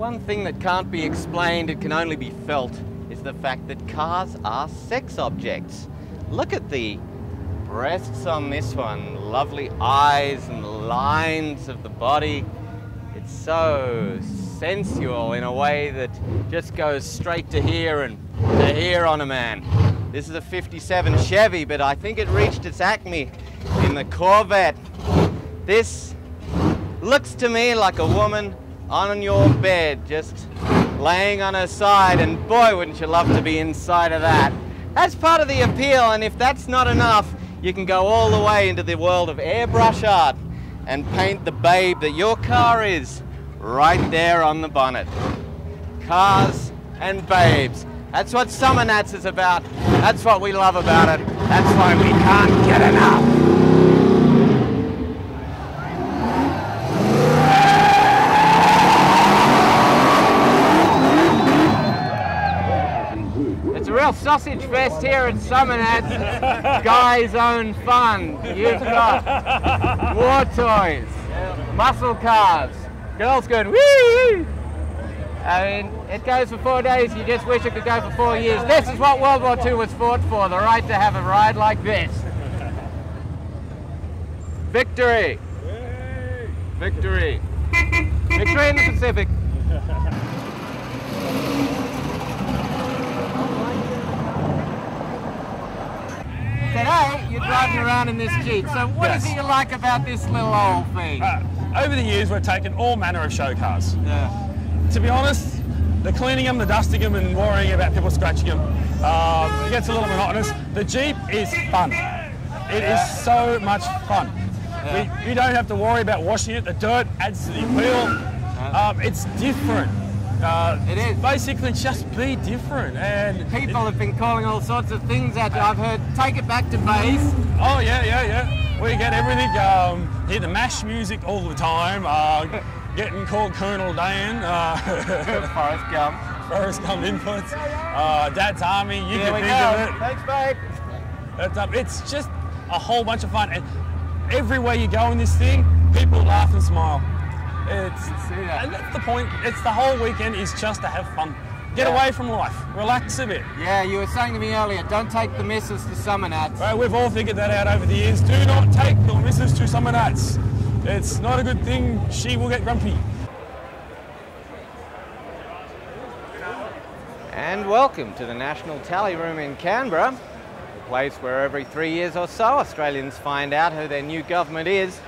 One thing that can't be explained, it can only be felt, is the fact that cars are sex objects. Look at the breasts on this one, lovely eyes and lines of the body. It's so sensual in a way that just goes straight to here and to here on a man. This is a 57 Chevy, but I think it reached its acme in the Corvette. This looks to me like a woman on your bed, just laying on her side, and boy, wouldn't you love to be inside of that. That's part of the appeal, and if that's not enough, you can go all the way into the world of airbrush art and paint the babe that your car is right there on the bonnet. Cars and babes. That's what Summernats is about. That's what we love about it. That's why we can't get enough. It's a real sausage fest here at Summernats. Guys' own fun. You've got war toys, muscle cars, girls going wee. I mean, it goes for 4 days. You just wish it could go for 4 years. This is what World War II was fought for, the right to have a ride like this. Victory! Victory! Victory in the Pacific. Today, you're driving around in this Jeep. So what is it you like about this little old thing? Over the years, we've taken all manner of show cars. Yeah. To be honest, the cleaning them, the dusting them, and worrying about people scratching them, it gets a little monotonous. The Jeep is fun. It is so much fun. Yeah. You don't have to worry about washing it. The dirt adds to the appeal. It's different. It is. Basically, just be different. And people have been calling all sorts of things at you. I've heard, take it back to base. Oh, yeah. We get everything. Hear the MASH music all the time. Getting called Colonel Dan. Forrest Gump. Forrest Gump inputs. Dad's Army, you Here can we think go. of it. Thanks, babe. It's just a whole bunch of fun. And everywhere you go in this thing, people laugh and smile. And that's the point. It's the whole weekend is just to have fun. Get away from life. Relax a bit. Yeah, you were saying to me earlier, don't take the missus to Summernats. Right, we've all figured that out over the years. Do not take the missus to Summernats. It's not a good thing. She will get grumpy. And welcome to the National Tally Room in Canberra, a place where every 3 years or so Australians find out who their new government is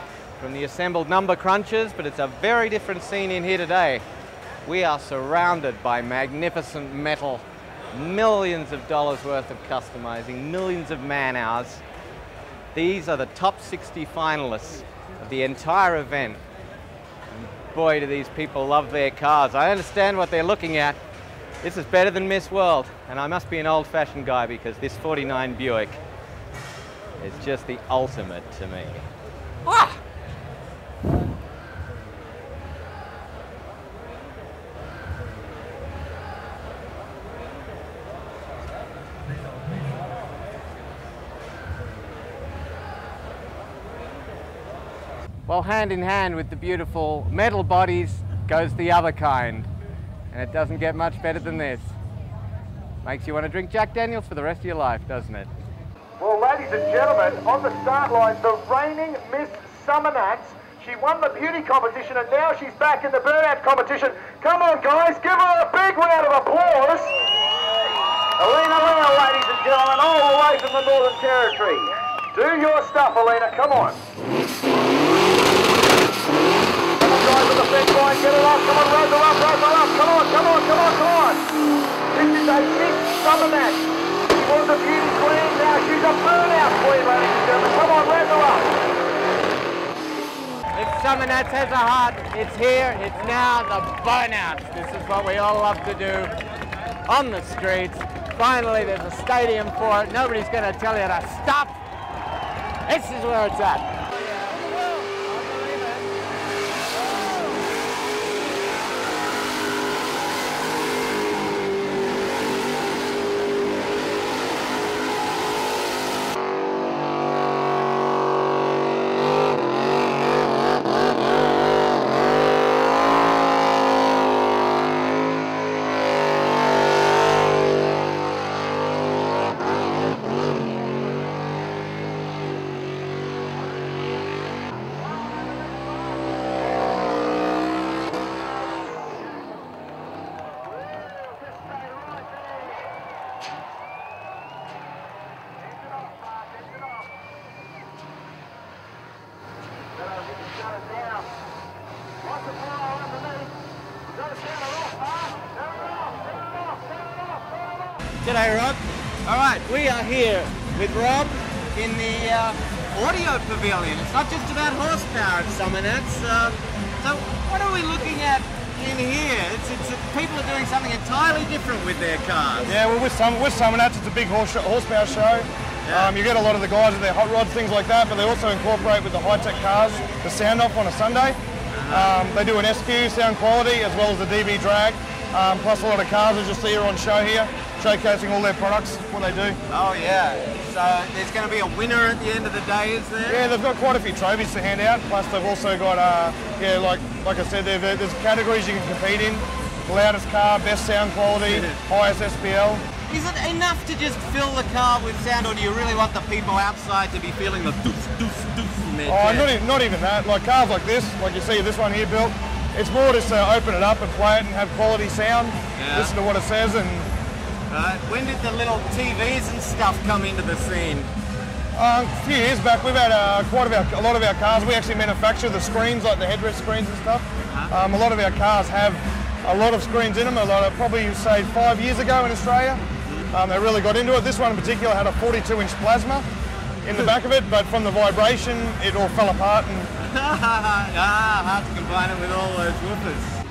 from the assembled number crunchers, but it's a very different scene in here today. We are surrounded by magnificent metal, millions of dollars worth of customizing, millions of man hours. These are the top 60 finalists of the entire event. And boy, do these people love their cars. I understand what they're looking at. This is better than Miss World, and I must be an old-fashioned guy because this 49 Buick is just the ultimate to me. Ah! Well, hand in hand with the beautiful metal bodies goes the other kind. And it doesn't get much better than this. Makes you want to drink Jack Daniels for the rest of your life, doesn't it? Well, ladies and gentlemen, on the start line, the reigning Miss Summernats. She won the beauty competition and now she's back in the Burnout competition. Come on, guys, give her a big round of applause. Alina Leo, ladies and gentlemen, all the way from the Northern Territory. Do your stuff, Alina, come on. Guys on the fence line, get her up, come on, raise her up, come on. This is a Miss Summernats. She was a beauty queen, now she's a Burnout queen, ladies and gentlemen. Come on, raise her up. If Summernats has a heart, it's here, it's now, the Burnouts. This is what we all love to do on the streets. Finally, there's a stadium for it. Nobody's going to tell you to stop. This is where it's at. G'day, Rob. All right, we are here with Rob in the audio pavilion. It's not just about horsepower at Summernats. So what are we looking at in here? It's people are doing something entirely different with their cars. Yeah, well, with Summernats, it's a big horsepower show. Yeah. You get a lot of the guys with their hot rods, things like that, but they also incorporate with the high-tech cars the sound off on a Sunday. They do an SQ sound quality as well as the DB drag, plus a lot of cars as you see are on show here, showcasing all their products, what they do. Oh yeah, so there's going to be a winner at the end of the day, is there? Yeah, they've got quite a few trophies to hand out, plus they've also got, yeah, like I said, there's categories you can compete in. Loudest car, best sound quality, highest SPL. Is it enough to just fill the car with sound, or do you really want the people outside to be feeling the doof, doof, doof in their chest? Not even that. Like cars like this, like you see this one here built, it's more just to open it up and play it and have quality sound, listen to what it says. And when did the little TVs and stuff come into the scene? A few years back, we've had a lot of our cars, we actually manufacture the screens, like the headrest screens and stuff. A lot of our cars have a lot of screens in them, probably say 5 years ago in Australia. They really got into it. This one in particular had a 42-inch plasma in the back of it, but from the vibration, it all fell apart. And hard to combine it with all those woofers.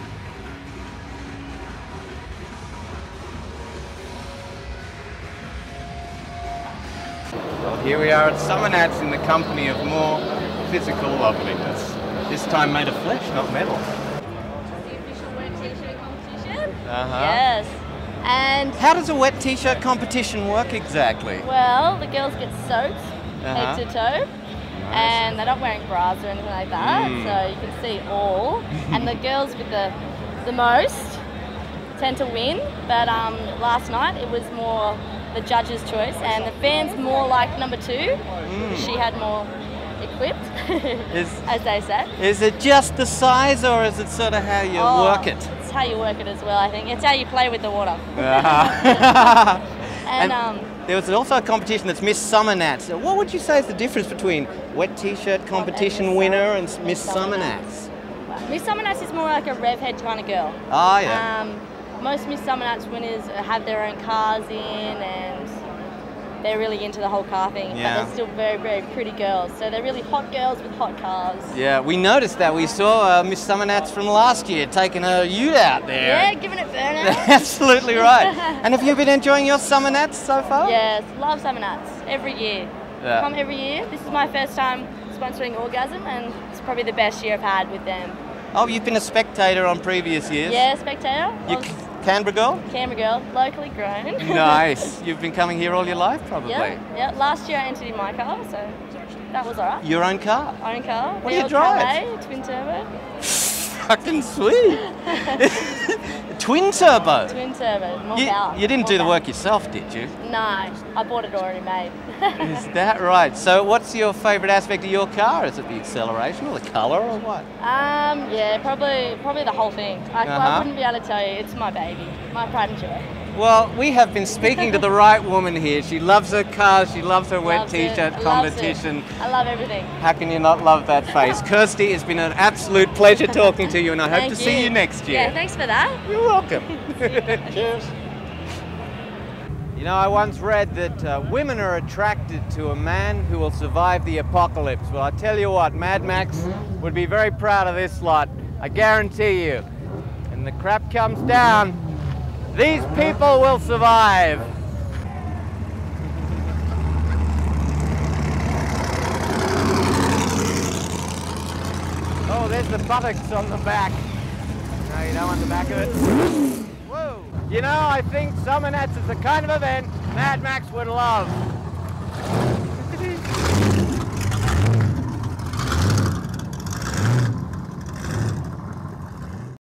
Well, here we are at Summernats in the company of more physical loveliness. This time made of flesh, not metal. The official wet t-shirt competition? Yes. And how does a wet t-shirt competition work exactly? well, the girls get soaked head to toe, and they're not wearing bras or anything like that, so you can see all. And the girls with the most tend to win. But last night it was more the judges' choice, and the fans more like number 2. She had more equipped, as they said. Is it just the size, or is it sort of how you work it? It's how you work it as well, I think. It's how you play with the water. And there was also a competition that's Miss Summernats. What would you say is the difference between wet t-shirt competition winner and Miss Summernats? Miss Summernats is more like a rev head kind of girl. Oh yeah. Most Miss Summernats winners have their own cars in, and they're really into the whole car thing. Yeah. But they're still very, very pretty girls. So they're really hot girls with hot cars. Yeah, we noticed that. We saw Miss Summernats from last year taking her ute out there. Yeah, giving it burnout. Absolutely right. And have you been enjoying your Summernats so far? Yes, love Summernats every year. Yeah. Come every year. This is my first time sponsoring Orgasm, and it's probably the best year I've had with them. Oh, you've been a spectator on previous years? Yeah, spectator. You Canberra girl? Canberra girl, locally grown. Nice. You've been coming here all your life, probably? Yeah. Last year I entered in my car, so that was alright. Your own car? Own car. What do you drive? Calais, twin turbo. Fucking sweet. Twin turbo? Twin turbo, more power. You didn't more do the power. work yourself, did you? No, I bought it already made. Is that right? So what's your favourite aspect of your car? Is it the acceleration or the colour or what? Yeah, probably the whole thing. I wouldn't be able to tell you. It's my baby, my pride and joy. Well, we have been speaking to the right woman here. She loves her cars, she loves her wet Loves t-shirt it. competition. I love everything. How can you not love that face? Kirsty, it's been an absolute pleasure talking to you, and I hope to see you next year. Yeah, thanks for that. You're welcome. Cheers. You know, I once read that women are attracted to a man who will survive the apocalypse. Well, I tell you what, Mad Max would be very proud of this lot. I guarantee you. And the crap comes down, these people will survive. Oh, there's the buttocks on the back. No, you don't want the back of it. Whoa! You know, I think Summernats is the kind of event Mad Max would love.